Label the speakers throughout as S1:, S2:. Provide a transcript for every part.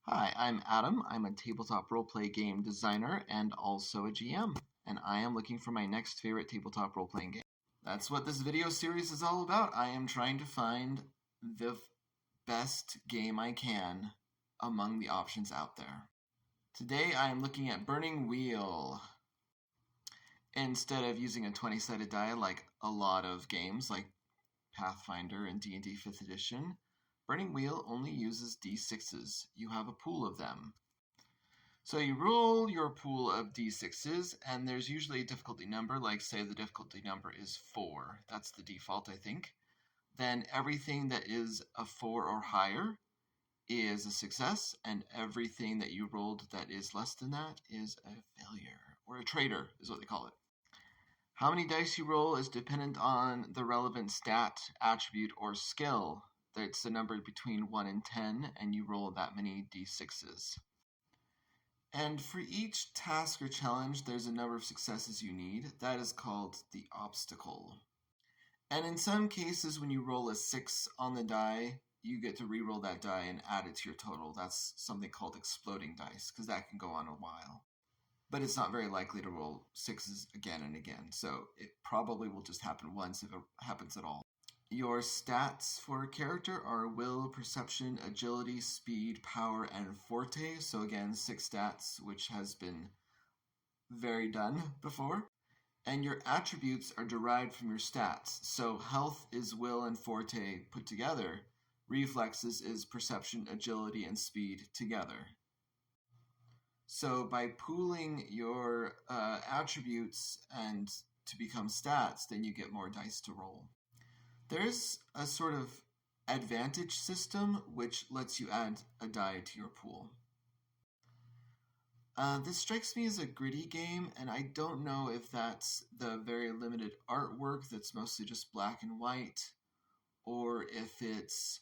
S1: Hi, I'm Adam. I'm a tabletop roleplay game designer and also a GM, and I am looking for my next favorite tabletop role-playing game. That's what this video series is all about. I am trying to find the best game I can among the options out there. Today I am looking at Burning Wheel. Instead of using a 20-sided die like a lot of games like Pathfinder and D&D 5th edition, Burning Wheel only uses d6s. You have a pool of them. So you roll your pool of d6s, and there's usually a difficulty number, like say the difficulty number is 4. That's the default, I think. Then everything that is a 4 or higher is a success, and everything that you rolled that is less than that is a failure, or a traitor is what they call it. How many dice you roll is dependent on the relevant stat, attribute, or skill. That's the number between 1 and 10, and you roll that many d6s. And for each task or challenge, there's a number of successes you need. That is called the obstacle. And in some cases, when you roll a 6 on the die, you get to re-roll that die and add it to your total. That's something called exploding dice, because that can go on a while. But it's not very likely to roll 6s again and again, so it probably will just happen once if it happens at all. Your stats for a character are will, perception, agility, speed, power, and forte. So again, 6 stats, which has been very done before. And your attributes are derived from your stats. So health is will and forte put together. Reflexes is perception, agility, and speed together. So by pooling your attributes and to become stats, then you get more dice to roll. There's a sort of advantage system which lets you add a die to your pool. This strikes me as a gritty game, and I don't know if that's the very limited artwork that's mostly just black and white, or if it's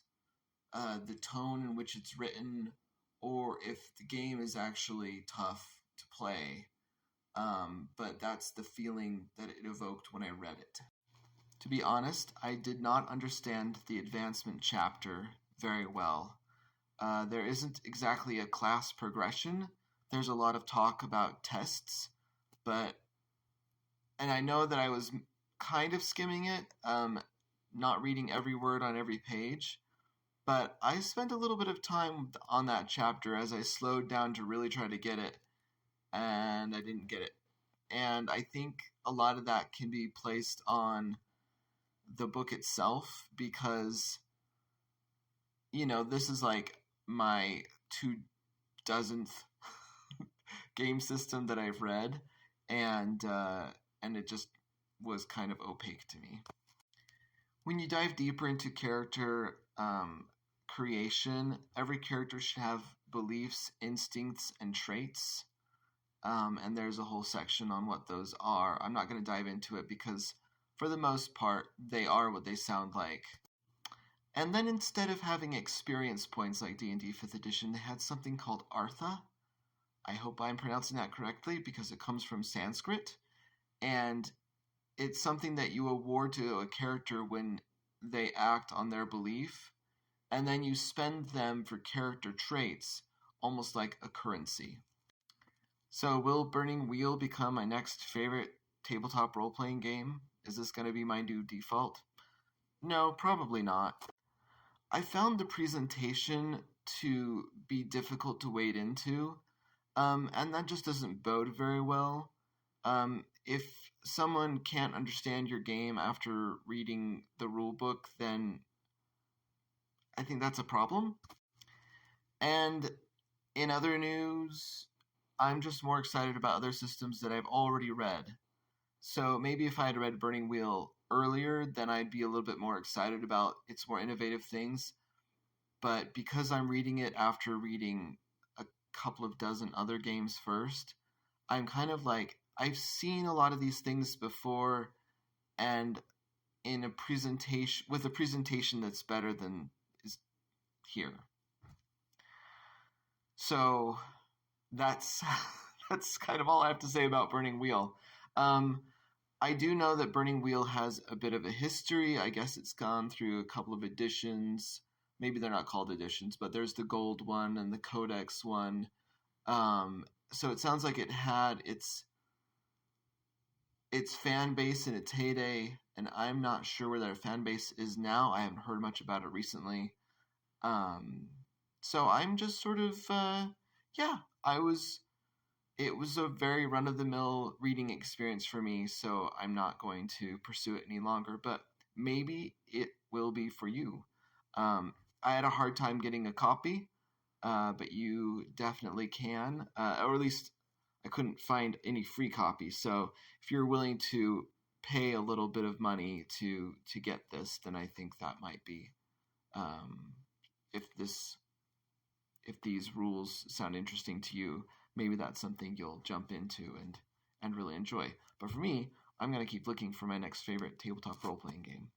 S1: the tone in which it's written, or if the game is actually tough to play. But that's the feeling that it evoked when I read it. To be honest, I did not understand the advancement chapter very well. There isn't exactly a class progression. There's a lot of talk about tests, and I know that I was kind of skimming it, not reading every word on every page, but I spent a little bit of time on that chapter as I slowed down to really try to get it, and I didn't get it. And I think a lot of that can be placed on the book itself because, this is like my 2,000th game system that I've read, and it just was kind of opaque to me. When you dive deeper into character creation, every character should have beliefs, instincts, and traits. And there's a whole section on what those are. I'm not going to dive into it because, for the most part, they are what they sound like. And then instead of having experience points like D&D 5th edition, they had something called Artha. I hope I'm pronouncing that correctly because it comes from Sanskrit. And it's something that you award to a character when they act on their belief. And then you spend them for character traits, almost like a currency. So will Burning Wheel become my next favorite tabletop role-playing game? Is this going to be my new default? No, probably not. I found the presentation to be difficult to wade into, and that just doesn't bode very well. If someone can't understand your game after reading the rulebook, then I think that's a problem. And in other news, I'm just more excited about other systems that I've already read. So maybe if I had read Burning Wheel earlier, then I'd be a little bit more excited about its more innovative things. But because I'm reading it after reading a couple of dozen other games first, I'm kind of like, I've seen a lot of these things before, and in a presentation with a presentation that's better than is here. So that's that's kind of all I have to say about Burning Wheel. I do know that Burning Wheel has a bit of a history. I guess it's gone through a couple of editions, maybe they're not called editions, but there's the gold one and the codex one. So it sounds like it had its fan base in its heyday, and I'm not sure where their fan base is now. I haven't heard much about it recently. Um, so I'm just sort of, yeah, I was. It was a very run of the mill reading experience for me, so I'm not going to pursue it any longer. But maybe it will be for you. I had a hard time getting a copy, but you definitely can, or at least I couldn't find any free copies. So if you're willing to pay a little bit of money to get this, then I think that might be, um, if this if these rules sound interesting to you, maybe that's something you'll jump into and really enjoy. But for me, I'm gonna keep looking for my next favorite tabletop role playing game.